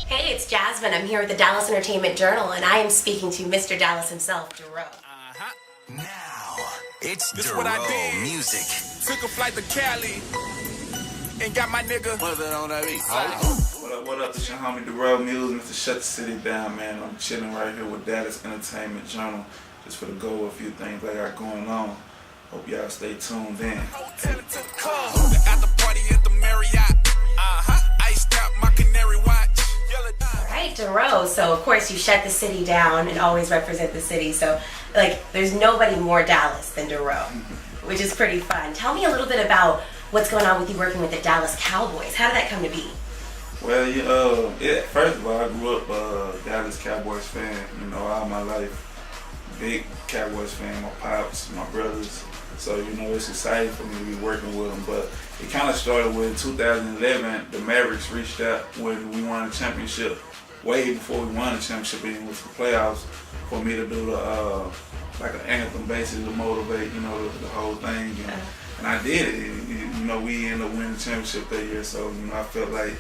Hey, it's Jasmine. I'm here with the Dallas Entertainment Journal, and I am speaking to Mr. Dallas himself, Dorrough. Now, it's Dorrough music. Took a flight to Cali and got my nigga. Put it on that beat. What up, it's your homie Dorrough Music, Mr. Shut the City Down, man. I'm chilling right here with Dallas Entertainment Journal, just for the go of a few things I got going on. Hope y'all stay tuned in. Hotel to the club. At the party at the Marriott. Iced out my canary watch. All right, Dorrough. So, of course, you shut the city down and always represent the city. So, there's nobody more Dallas than Dorrough, which is pretty fun. Tell me a little bit about what's going on with you working with the Dallas Cowboys. How did that come to be? Well, first of all, I grew up a Dallas Cowboys fan, all my life. Big Cowboys fan, my pops, my brothers. So, it's exciting for me to be working with them. But it kind of started with 2011. The Mavericks reached out when we won the championship. Way before we won the championship, and it was the playoffs, for me to do the an anthem, basically to motivate, the whole thing. And I did it. We ended up winning the championship that year. So, I felt like,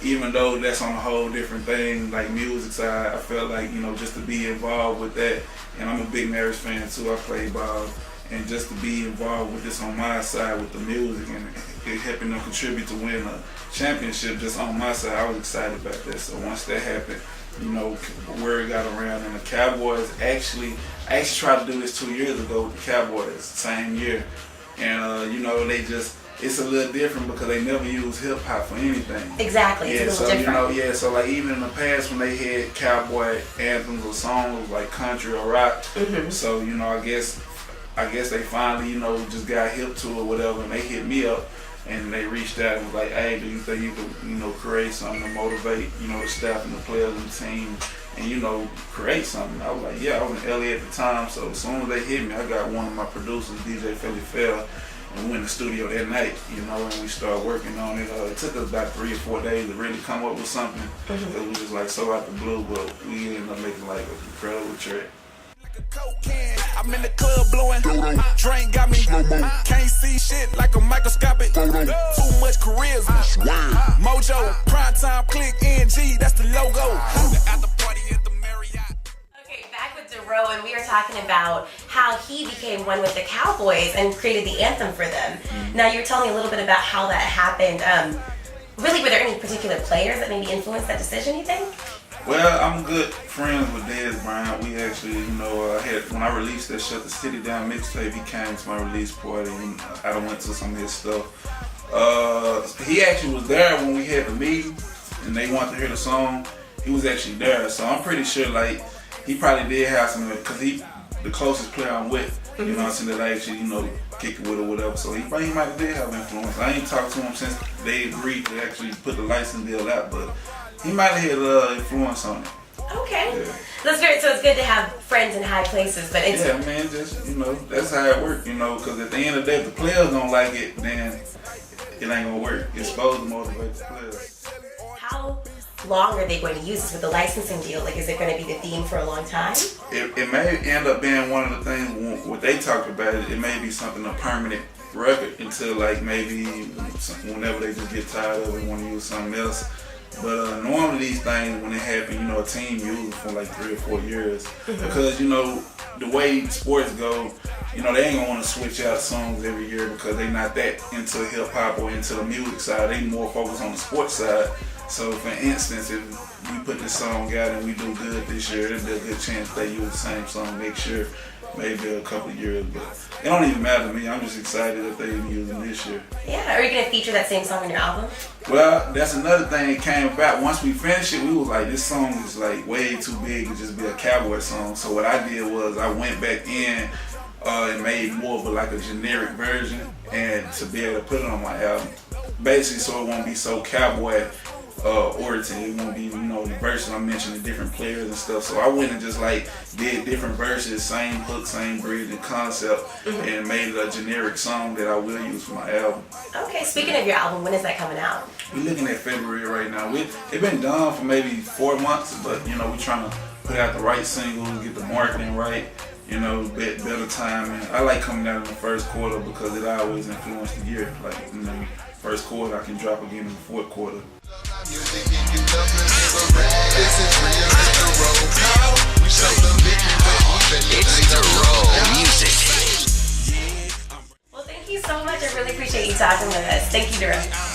even though that's on a whole different thing, like music side, I felt like, just to be involved with that. And I'm a big Mavericks fan too. I play ball. And just to be involved with this on my side with the music and it helping them contribute to win a championship just on my side, I was excited about that. So once that happened, word got around, and the Cowboys I actually tried to do this 2 years ago with the Cowboys, same year. And it's a little different because they never use hip hop for anything. Exactly, it's a little different. So like even in the past when they had cowboy anthems or songs like country or rock, so I guess they finally, just got hip to it or whatever, and they hit me up and they reached out and was like, hey, do you think you could, create something to motivate, the staff and the players and the team and, create something? I was like, yeah, I was in LA at the time, so as soon as they hit me, I got one of my producers, DJ Philly Fell, and we went in the studio that night, and we started working on it. It took us about 3 or 4 days to really come up with something, because we just so out the blue, but we ended up making an incredible track. A Coke can. I'm in the club blowing. Drink got me. Can't see shit like a microscopic. Too much charisma. Mojo, prime time, click NG. That's the logo. At the party at the Marriott. Okay, back with Dorrough, and we were talking about how he became one with the Cowboys and created the anthem for them. Now, you were telling me a little bit about how that happened. Really, were there any particular players that maybe influenced that decision, you think? Well, I'm good friends with Dez Bryant. We actually, when I released that Shut the City Down mixtape, he came to my release party and I went to some of his stuff. He actually was there when we had the meeting and they wanted to hear the song. He was actually there, so I'm pretty sure he probably did have some, because he the closest player I'm with. That I actually, kick it with or whatever. So he might have did have influence. I ain't talked to him since they agreed to actually put the license deal out, but he might have had influence on it. Okay. Yeah. That's great. So it's good to have friends in high places, but it's... Yeah, man, just, that's how it works, because at the end of the day, if the players don't like it, then it ain't gonna work. It's supposed to motivate the players. How long are they going to use this with the licensing deal? Is it going to be the theme for a long time? It may end up being one of the things, what they talked about, it may be something, a permanent record until maybe whenever they just get tired of it and want to use something else. But normally these things, when they happen, a team uses it for 3 or 4 years. Because, the way sports go, they ain't gonna want to switch out songs every year because they not that into hip hop or into the music side. They more focused on the sports side. So for instance, if we put this song out and we do good this year, there's a good chance they use the same song next year, maybe a couple of years. But it don't even matter to me. I'm just excited that they use them this year. Yeah. Are you going to feature that same song on your album? Well, that's another thing that came about. Once we finished it, we was like, this song is way too big to just be a cowboy song. So what I did was I went back in and made more of a generic version, and to be able to put it on my album, basically so it won't be so cowboy oriented. It won't be, the verses I'm mentioning different players and stuff. So I went and just did different verses, same hook, same bridge and concept, and made it a generic song that I will use for my album. Okay, speaking of your album, when is that coming out? We're looking at February right now. It's been done for maybe 4 months, but we're trying to put out the right singles, get the marketing right, you know, better timing. I like coming out in the first quarter because it always influences the year. Like, you know, first quarter I can drop again in the fourth quarter. It's Dorrough music. Well, thank you so much. I really appreciate you talking with us. Thank you, Dorrough.